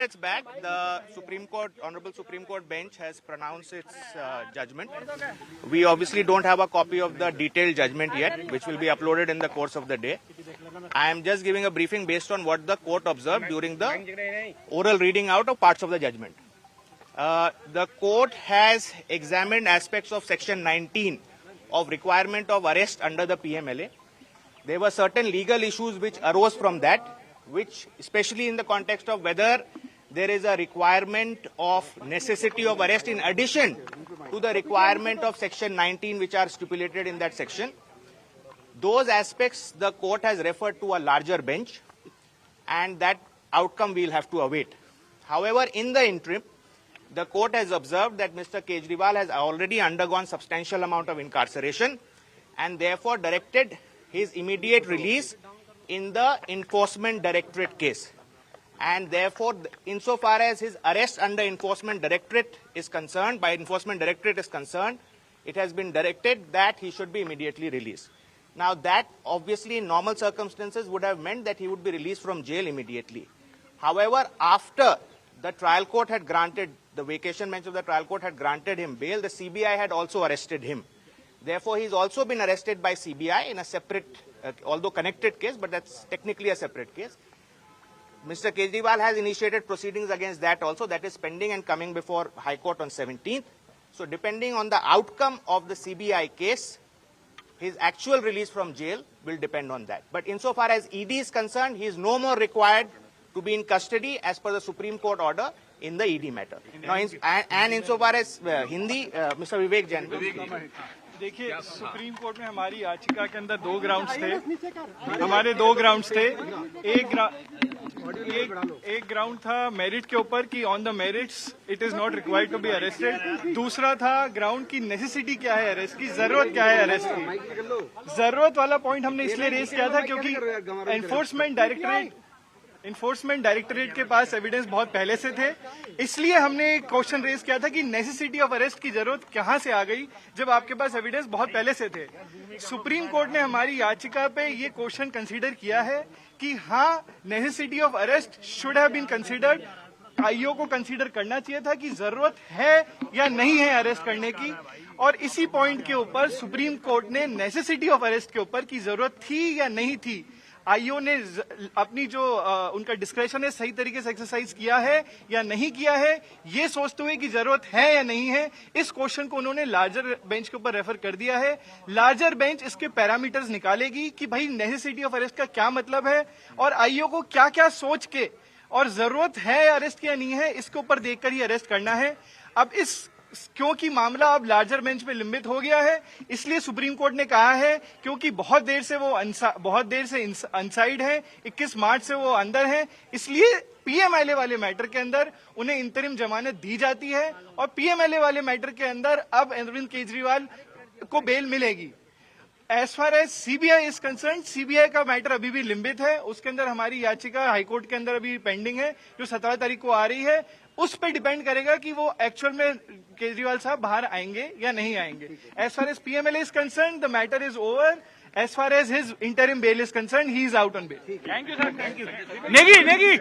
It's back. The Supreme Court, Honorable Supreme Court bench has pronounced its judgment. We obviously don't have a copy of the detailed judgment yet, which will be uploaded in the course of the day. I am just giving a briefing based on what the court observed during the oral reading out of parts of the judgment. The court has examined aspects of Section 19 of requirement of arrest under the PMLA. There were certain legal issues which arose from that, which especially in the context of whether there is a requirement of necessity of arrest in addition to the requirement of Section 19 which are stipulated in that section. Those aspects the court has referred to a larger bench, and that outcome we will have to await. However, in the interim, the court has observed that Mr. Kejriwal has already undergone substantial amount of incarceration and therefore directed his immediate release in the Enforcement Directorate case. And therefore, insofar as his arrest under Enforcement Directorate is concerned, it has been directed that he should be immediately released. Now that obviously in normal circumstances would have meant that he would be released from jail immediately. However, after the trial court had granted, the vacation bench of the trial court had granted him bail, the CBI had also arrested him. Therefore, he has also been arrested by CBI in a separate, although connected case, but that's technically a separate case. Mr. Kejriwal has initiated proceedings against that also. That is pending and coming before High Court on 17th. So depending on the outcome of the CBI case, his actual release from jail will depend on that. But insofar as ED is concerned, he is no more required to be in custody as per the Supreme Court order in the ED matter. Now, insofar as Mr. Vivek Jain. देखिए, supreme court में हमारी याचिका के अंदर दो grounds थे। एक ground था मेरिट के ऊपर कि on the merits it is not required to be arrested. दूसरा था ग्राउंड की नेसेसिटी क्या है अरेस्ट की, जरूरत क्या है अरेस्ट की। जरूरत वाला पॉइंट हमने इसलिए रेज किया था क्योंकि एनफोर्समेंट डायरेक्टरेट के पास एविडेंस बहुत पहले से थे, इसलिए हमने एक क्वेश्चन रेज किया था कि नेसेसिटी ऑफ अरेस्ट की जरूरत कहां से आ गई जब आपके पास एविडेंस बहुत पहले से थे। सुप्रीम कोर्ट ने हमारी याचिका पे ये क्वेश्चन कंसीडर किया है कि हाँ, necessity of arrest should have been considered. IO को कंसीडर करना चाहिए था कि जरूरत है या नहीं है अरेस्ट करने की, और इसी पॉइंट के ऊपर सुप्रीम कोर्ट ने नेसेसिटी ऑफ अरेस्ट के ऊपर की जरूरत थी या नहीं थी, आईओ ने अपनी जो उनका डिस्क्रेशन है सही तरीके से एक्सरसाइज किया है या नहीं किया है, ये सोचते हुए कि जरूरत है या नहीं है, इस क्वेश्चन को उन्होंने लार्जर बेंच के ऊपर रेफर कर दिया है। लार्जर बेंच इसके पैरामीटर्स निकालेगी कि भाई नेसेसिटी ऑफ अरेस्ट का क्या मतलब है और आईओ को क्या क्या सोच के और जरूरत है अरेस्ट की या नहीं है, इसके ऊपर देखकर ही अरेस्ट करना है। अब क्योंकि मामला अब लार्जर बेंच में लंबित हो गया है, इसलिए सुप्रीम कोर्ट ने कहा है क्योंकि बहुत देर से अनसाइड है, 21 मार्च से वो अंदर है, इसलिए पीएमएलए वाले मैटर के अंदर उन्हें इंतरिम जमानत दी जाती है और पीएमएलए वाले मैटर के अंदर अब अरविंद केजरीवाल को बेल मिलेगी। As far as CBI is concern, CBI का मैटर अभी भी लंबित है, उसके अंदर हमारी याचिका हाईकोर्ट के अंदर अभी पेंडिंग है जो 17 तारीख को आ रही है। उस पर डिपेंड करेगा कि वो एक्चुअल में केजरीवाल साहब बाहर आएंगे या नहीं आएंगे। As far as PMLA is concern, the matter is over. As far as his interim bail is concern, he is out on bail. Thank you sir, thank you. Negi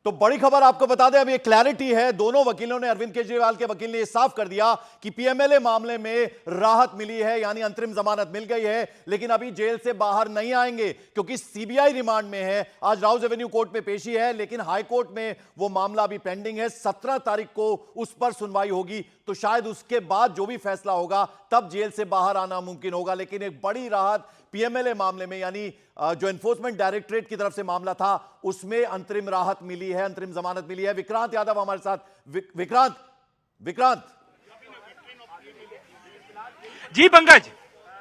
तो बड़ी खबर आपको बता दें, अब ये क्लैरिटी है, दोनों वकीलों ने, अरविंद केजरीवाल के वकील ने ये साफ कर दिया कि पीएमएलए मामले में राहत मिली है, यानी अंतरिम जमानत मिल गई है, लेकिन अभी जेल से बाहर नहीं आएंगे क्योंकि सीबीआई रिमांड में है। आज राउज एवेन्यू कोर्ट में पेशी है, लेकिन हाई कोर्ट में वो मामला अभी पेंडिंग है। 17 तारीख को उस पर सुनवाई होगी, तो शायद उसके बाद जो भी फैसला होगा तब जेल से बाहर आना मुमकिन होगा। लेकिन एक बड़ी राहत पीएमएलए मामले में, यानी जो एनफोर्समेंट डायरेक्टरेट की तरफ से मामला था, उसमें अंतरिम राहत मिली है, अंतरिम जमानत मिली है। विक्रांत यादव हमारे साथ। विक्रांत जी पंकज।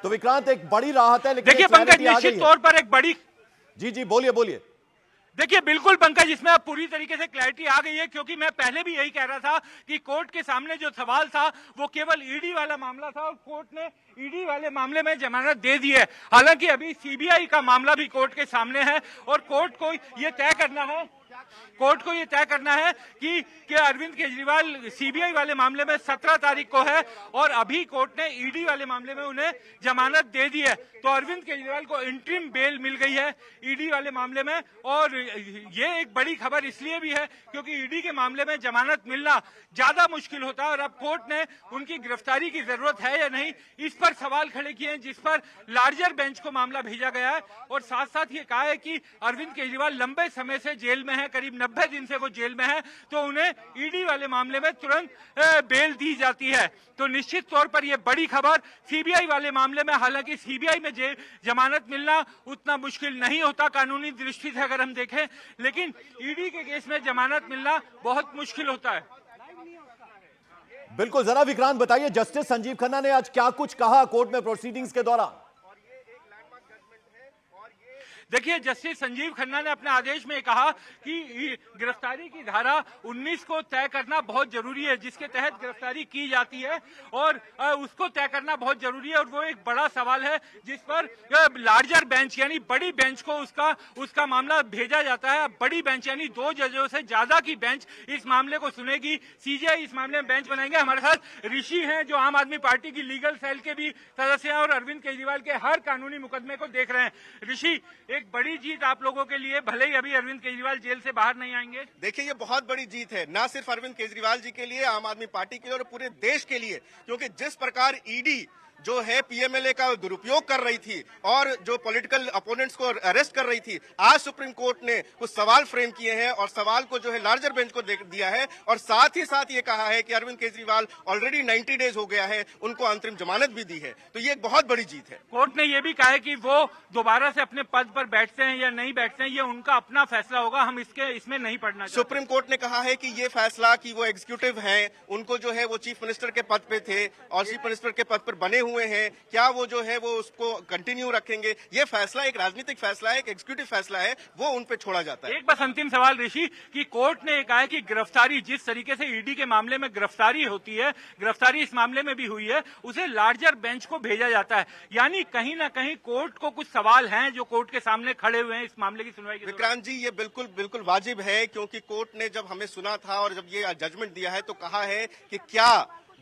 तो विक्रांत, एक बड़ी राहत है, लेकिन देखिए पंकज, निश्चित तौर पर एक बड़ी, जी बोलिए। देखिए बिल्कुल पंकज, इसमें अब पूरी तरीके से क्लैरिटी आ गई है, क्योंकि मैं पहले भी यही कह रहा था कि कोर्ट के सामने जो सवाल था वो केवल ईडी वाला मामला था और कोर्ट ने ईडी वाले मामले में जमानत दे दी है। हालांकि अभी सीबीआई का मामला भी कोर्ट के सामने है और कोर्ट को ये तय करना है कोर्ट को ये तय करना है कि अरविंद केजरीवाल सीबीआई वाले मामले में 17 तारीख को है और अभी कोर्ट ने ईडी वाले मामले में उन्हें जमानत दे दी है। तो अरविंद केजरीवाल को इंटरिम बेल मिल गई है ईडी वाले मामले में। और ये एक बड़ी खबर इसलिए भी है क्योंकि ईडी के मामले में जमानत मिलना ज्यादा मुश्किल होता है और अब कोर्ट ने उनकी गिरफ्तारी की जरूरत है या नहीं इस पर सवाल खड़े किए हैं, जिस पर लार्जर बेंच को मामला भेजा गया है। और साथ साथ ये कहा है कि अरविंद केजरीवाल लंबे समय से जेल में है, करीब 90 दिन से वो जेल में है, तो उन्हें ईडी वाले मामले में तुरंत बेल दी जाती है। तो निश्चित तौर पर यह बड़ी खबर सीबीआई वाले मामले में, हालांकि सीबीआई में जमानत मिलना उतना मुश्किल नहीं होता कानूनी दृष्टि से अगर हम देखें, लेकिन ईडी के केस में जमानत मिलना बहुत मुश्किल होता है। बिल्कुल, जरा विक्रांत बताइए, जस्टिस संजीव खन्ना ने आज क्या कुछ कहा कोर्ट में प्रोसीडिंग्स के दौरान? देखिए, जस्टिस संजीव खन्ना ने अपने आदेश में कहा कि गिरफ्तारी की धारा 19 को तय करना बहुत जरूरी है, जिसके तहत गिरफ्तारी की जाती है और उसको तय करना बहुत जरूरी है। और वो एक बड़ा सवाल है जिस पर लार्जर बेंच यानी बड़ी बेंच को उसका मामला भेजा जाता है। बड़ी बेंच यानी 2 जजों से ज्यादा की बेंच इस मामले को सुनेगी। सीजेआई इस मामले में बेंच बनाएंगे। हमारे साथ ऋषि हैं जो आम आदमी पार्टी की लीगल सेल के भी सदस्य हैं और अरविंद केजरीवाल के हर कानूनी मुकदमे को देख रहे हैं। ऋषि, एक बड़ी जीत आप लोगों के लिए, भले ही अभी अरविंद केजरीवाल जेल से बाहर नहीं आएंगे। देखिए, ये बहुत बड़ी जीत है, ना सिर्फ अरविंद केजरीवाल जी के लिए, आम आदमी पार्टी के लिए और पूरे देश के लिए, क्योंकि जिस प्रकार ईडी जो है पीएमएलए का दुरुपयोग कर रही थी और जो पॉलिटिकल अपोनेंट्स को अरेस्ट कर रही थी, आज सुप्रीम कोर्ट ने कुछ सवाल फ्रेम किए हैं और सवाल को जो है लार्जर बेंच को दिया है और साथ ही साथ ये कहा है कि अरविंद केजरीवाल ऑलरेडी 90 डेज हो गया है, उनको अंतरिम जमानत भी दी है। तो ये एक बहुत बड़ी जीत है। कोर्ट ने यह भी कहा है कि वो दोबारा से अपने पद पर बैठते हैं या नहीं बैठते हैं, ये उनका अपना फैसला होगा, हम इसमें नहीं पड़ना चाहते। सुप्रीम कोर्ट ने कहा है कि ये फैसला कि वो एग्जीक्यूटिव हैं, उनको जो है वो चीफ मिनिस्टर के पद पे थे और चीफ मिनिस्टर के पद पर बने हुए हैं, क्या वो जो है वो उसको कंटिन्यू रखेंगे? ये फैसला एक राजनीतिक फैसला है, एक एग्जीक्यूटिव फैसला है, वो उन पे छोड़ा जाता है। एक बस अंतिम सवाल ऋषि, कि कोर्ट ने कहा है कि गिरफ्तारी जिस तरीके से ईडी के मामले में गिरफ्तारी होती है, गिरफ्तारी इस मामले में भी हुई है, उसे लार्जर बेंच को भेजा जाता है। यानी कहीं ना कहीं कोर्ट को कुछ सवाल हैं जो कोर्ट के सामने खड़े हुए हैं इस मामले की सुनवाई के। विक्रांत जी, ये बिल्कुल वाजिब है, क्योंकि कोर्ट ने जब हमें सुना था और जब ये जजमेंट दिया है तो कहा है कि क्या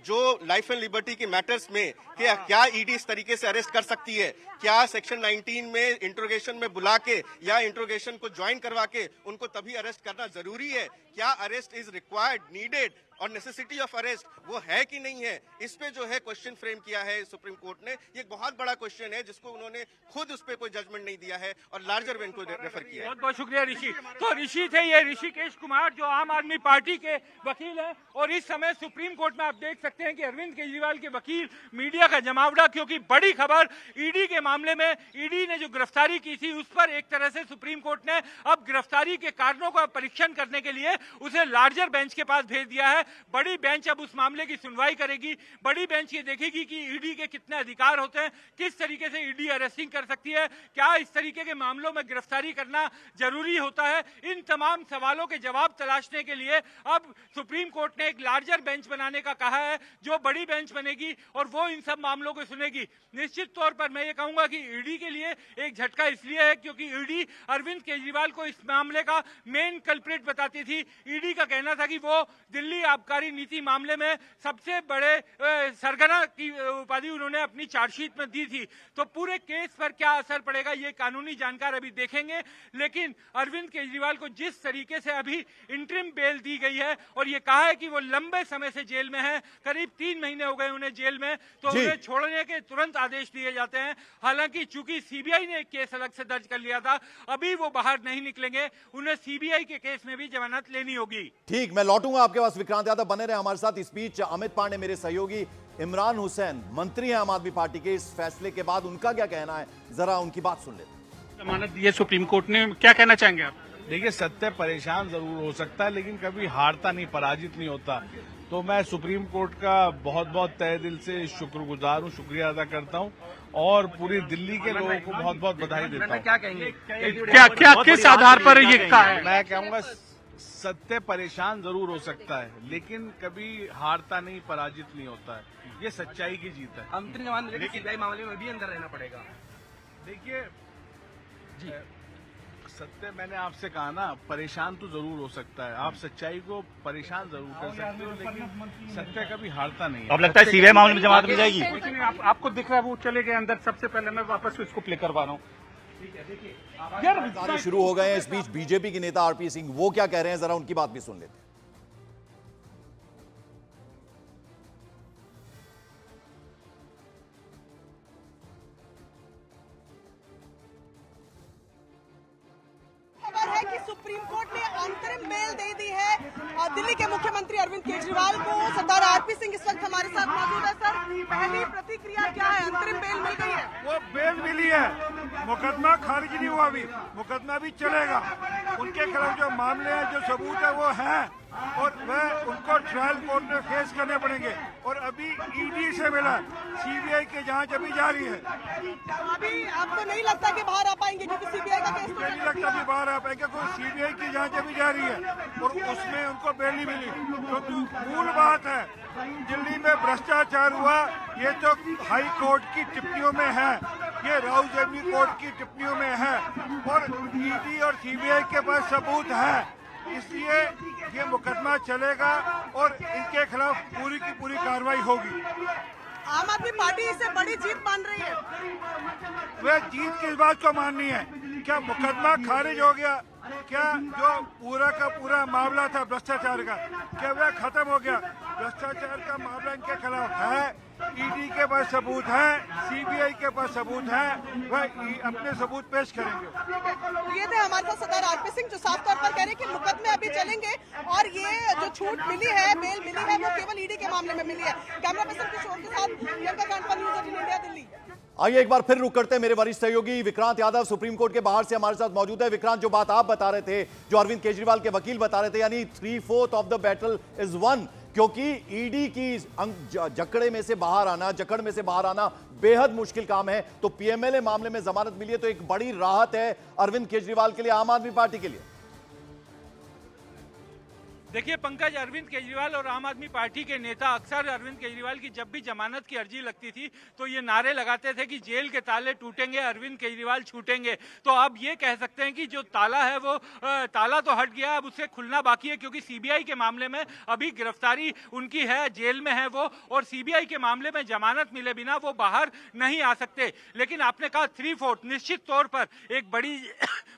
जो लाइफ एंड लिबर्टी के मैटर्स में क्या ईडी इस तरीके से अरेस्ट कर सकती है? क्या सेक्शन 19 में इंट्रोगेशन में बुला के या इंट्रोगेशन को ज्वाइन करवा के उनको तभी अरेस्ट करना जरूरी है? क्या अरेस्ट इज रिक्वायर्ड, नीडेड और नेसेसिटी ऑफ अरेस्ट वो है कि नहीं है? इस पे जो है क्वेश्चन फ्रेम किया है सुप्रीम कोर्ट ने। ये बहुत बड़ा क्वेश्चन है जिसको उन्होंने खुद उस पे कोई जजमेंट नहीं दिया है और लार्जर बेंच को रेफर किया है। बहुत बहुत शुक्रिया ऋषि। तो ऋषि थे ये ऋषिकेश कुमार जो आम आदमी पार्टी के वकील हैं और इस समय सुप्रीम कोर्ट में आप देख सकते हैं कि अरविंद केजरीवाल के वकील मीडिया का जमावड़ा, क्योंकि बड़ी खबर ईडी के मामले में ईडी ने जो गिरफ्तारी की थी उस पर एक तरह से सुप्रीम कोर्ट ने अब गिरफ्तारी के कारणों का परीक्षण करने के लिए उसे लार्जर बेंच के पास भेज दिया है। बड़ी बेंच अब उस मामले की सुनवाई करेगी। बड़ी बेंच ये देखेगी कि ईडी के कितने अधिकार होते हैं, किस तरीके से ईडी अरेस्टिंग कर सकती है, क्या इस तरीके के मामलों में गिरफ्तारी करना जरूरी होता है। इन तमाम सवालों के जवाब तलाशने के लिए अब सुप्रीम कोर्ट ने एक लार्जर बेंच बनाने का कहा है, जो बड़ी बेंच बनेगी और वो इन सब मामलों को सुनेगी। निश्चित तौर पर मैं ये कहूंगा कि ईडी के लिए एक झटका इसलिए है क्योंकि ईडी अरविंद केजरीवाल को इस मामले का मेन कल्प्रिट बताती थी। ईडी का कहना था कि वो दिल्ली आबकारी नीति मामले में सबसे बड़े सरगना की उपाधि उन्होंने अपनी चार्जशीट में दी थी। तो पूरे केस पर क्या असर पड़ेगा ये कानूनी जानकार अभी देखेंगे, लेकिन अरविंद केजरीवाल को जिस तरीके से अभी इंटरिम बेल दी गई है और ये कहा है कि वो लंबे समय से जेल में है, करीब 3 महीने हो गए उन्हें जेल में, तो उन्हें छोड़ने के तुरंत आदेश दिए जाते हैं। हालांकि चूंकि सीबीआई ने एक केस अलग से दर्ज कर लिया था, अभी वो बाहर नहीं निकलेंगे, उन्हें सीबीआई के केस में भी जमानत लेनी होगी। ठीक, मैं लौटूंगा आपके पास विक्रांत यादव, बने रहे हमारे साथ। इस बीच अमित पांडे मेरे सहयोगी, इमरान हुसैन मंत्री हैं आम आदमी पार्टी के, इस फैसले के बाद उनका क्या कहना है, जरा उनकी बात सुन लेते। जमानत दी है सुप्रीम कोर्ट ने, क्या कहना चाहेंगे आप? देखिए, सत्य परेशान जरूर हो सकता है लेकिन कभी हारता नहीं, पराजित नहीं होता। तो मैं सुप्रीम कोर्ट का बहुत बहुत तहे दिल से शुक्रगुजार हूँ, शुक्रिया अदा करता हूँ और पूरी दिल्ली के लोगों को बहुत बहुत बधाई देता हूँ। क्या कहेंगे, क्या किस आधार पर ये कहा है? मैं कहूँगा सत्य परेशान जरूर हो सकता है लेकिन कभी हारता नहीं, पराजित नहीं होता है। ये सच्चाई की जीत है। अंतरिम जमानत सीबीआई मामले में भी अंदर रहना पड़ेगा। देखिए, सत्य मैंने आपसे कहा ना, परेशान तो जरूर हो सकता है, आप सच्चाई को परेशान जरूर कर सकते हो, लेकिन सत्य कभी हारता नहीं है। अब लगता है सीबीआई मामले में जमानत मिल जाएगी। आपको दिख रहा है वो चले गए अंदर। सबसे पहले मैं वापस इसको प्ले करवा रहा हूँ। सारे शुरू हो गए हैं। इस बीच बीजेपी के नेता आरपी सिंह वो क्या कह रहे हैं, जरा उनकी बात भी सुन लेते हैं। खबर है कि सुप्रीम कोर्ट ने अंतरिम बेल दे दी है दिल्ली के मुख्यमंत्री अरविंद केजरीवाल को। सरदार आरपी सिंह इस वक्त हमारे साथ मौजूद है। सर, पहली प्रतिक्रिया क्या है? अंतरिम बेल मिल गई है? वो बेल मिली है, मुकदमा खारिज नहीं हुआ, अभी मुकदमा भी चलेगा। उनके खिलाफ जो मामले हैं, जो सबूत है वो हैं, और वह उनको ट्रायल कोर्ट में फेस करने पड़ेंगे। और अभी ईडी से मिला, सीबीआई की जांच अभी जारी है। अभी आपको नहीं लगता कि बाहर आ पाएंगे, क्योंकि सीबीआई का केस तो नहीं लगता कि बाहर आ पाएंगे, क्योंकि सीबीआई की जांच अभी जारी है और उसमें उनको बेल नहीं मिली। तो मूल बात है, दिल्ली में भ्रष्टाचार हुआ, ये तो हाई कोर्ट की टिप्पणियों में है, ये राउज एवेन्यू कोर्ट की टिप्पणियों में है, और ईडी और सीबीआई के पास सबूत है। इसलिए ये मुकदमा चलेगा और इनके खिलाफ पूरी की पूरी कार्रवाई होगी। आम आदमी पार्टी इसे बड़ी जीत मान रही है। वह जीत किस बात को माननी है? क्या मुकदमा खारिज हो गया? क्या जो पूरा का पूरा मामला था भ्रष्टाचार का, क्या वह खत्म हो गया? भ्रष्टाचार का मामला इनके खिलाफ है, ईडी के पास सबूत है, सीबीआई के पास सबूत है, वह अपने सबूत पेश करेंगे। ये थे हमारे साथ सरदार आरपी सिंह, जो साफ तौर पर कह रहे हैं कि मुकदमे अभी चलेंगे और ये जो छूट मिली है, बेल मिली है, वो केवल ईडी के मामले में मिली है। कैमरा पर्सन किशोर के साथ प्रियंका कांडपाल, न्यूज़ 18 इंडिया, दिल्ली। आइए एक बार फिर रुक करते हैं। मेरे वरिष्ठ सहयोगी विक्रांत यादव सुप्रीम कोर्ट के बाहर से हमारे साथ मौजूद है। विक्रांत, जो बात आप बता रहे थे, जो अरविंद केजरीवाल के वकील बता रहे थे, यानी 3/4 of the battle is one, क्योंकि ईडी की जकड़े में से बाहर आना, जकड़ में से बाहर आना बेहद मुश्किल काम है। तो पीएमएलए मामले में जमानत मिली है, तो एक बड़ी राहत है अरविंद केजरीवाल के लिए, आम आदमी पार्टी के लिए। देखिए पंकज, अरविंद केजरीवाल और आम आदमी पार्टी के नेता अक्सर अरविंद केजरीवाल की जब भी जमानत की अर्जी लगती थी तो ये नारे लगाते थे कि जेल के ताले टूटेंगे, अरविंद केजरीवाल छूटेंगे। तो अब ये कह सकते हैं कि जो ताला है वो ताला तो हट गया, अब उससे खुलना बाकी है, क्योंकि सीबीआई के मामले में अभी गिरफ्तारी उनकी है, जेल में है वो, और सीबीआई के मामले में जमानत मिले बिना वो बाहर नहीं आ सकते। लेकिन आपने कहा 3/4, निश्चित तौर पर एक बड़ी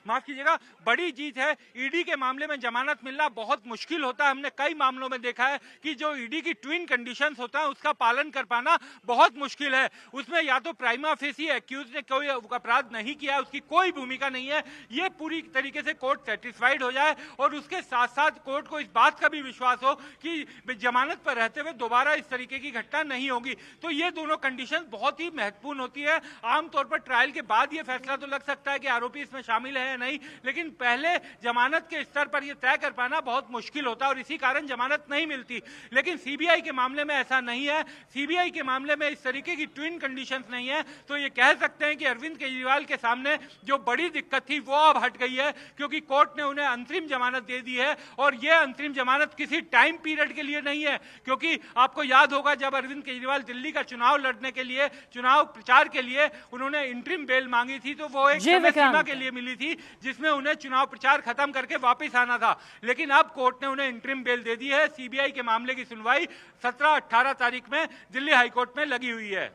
माफ कीजिएगा, बड़ी जीत है। ईडी के मामले में जमानत मिलना बहुत मुश्किल होता है। हमने कई मामलों में देखा है कि जो ईडी की ट्विन कंडीशंस होता है उसका पालन कर पाना बहुत मुश्किल है। उसमें या तो प्राइमा फेसी एक्यूज ने कोई अपराध नहीं किया, उसकी कोई भूमिका नहीं है, ये पूरी तरीके से कोर्ट सेटिस्फाइड हो जाए, और उसके साथ साथ कोर्ट को इस बात का भी विश्वास हो कि जमानत पर रहते हुए दोबारा इस तरीके की घटना नहीं होगी। तो ये दोनों कंडीशन बहुत ही महत्वपूर्ण होती है। आमतौर पर ट्रायल के बाद ये फैसला तो लग सकता है कि आरोपी इसमें शामिल है या नहीं, लेकिन पहले जमानत के स्तर पर यह तय कर पाना बहुत मुश्किल होता है, और इसी कारण जमानत नहीं मिलती। लेकिन सीबीआई के मामले में ऐसा नहीं है। सीबीआई के मामले में इस तरीके की ट्विन कंडीशंस नहीं है, तो ये कह सकते हैं कि अरविंद केजरीवाल के सामने जो बड़ी दिक्कत थी वो अब हट गई है, क्योंकि कोर्ट ने उन्हें अंतरिम जमानत दे दी है। और यह अंतरिम जमानत किसी टाइम पीरियड के लिए नहीं है, क्योंकि आपको याद होगा जब अरविंद केजरीवाल दिल्ली का चुनाव लड़ने के लिए, चुनाव प्रचार के लिए उन्होंने इंटरिम बेल मांगी थी, तो वो एक समय सीमा के लिए मिली थी जिसमें उन्हें चुनाव प्रचार खत्म करके वापस आना था। लेकिन अब कोर्ट ने उन्हें इंटरिम बेल दे दी है। सीबीआई के मामले की सुनवाई 17-18 तारीख में दिल्ली हाईकोर्ट में लगी हुई है।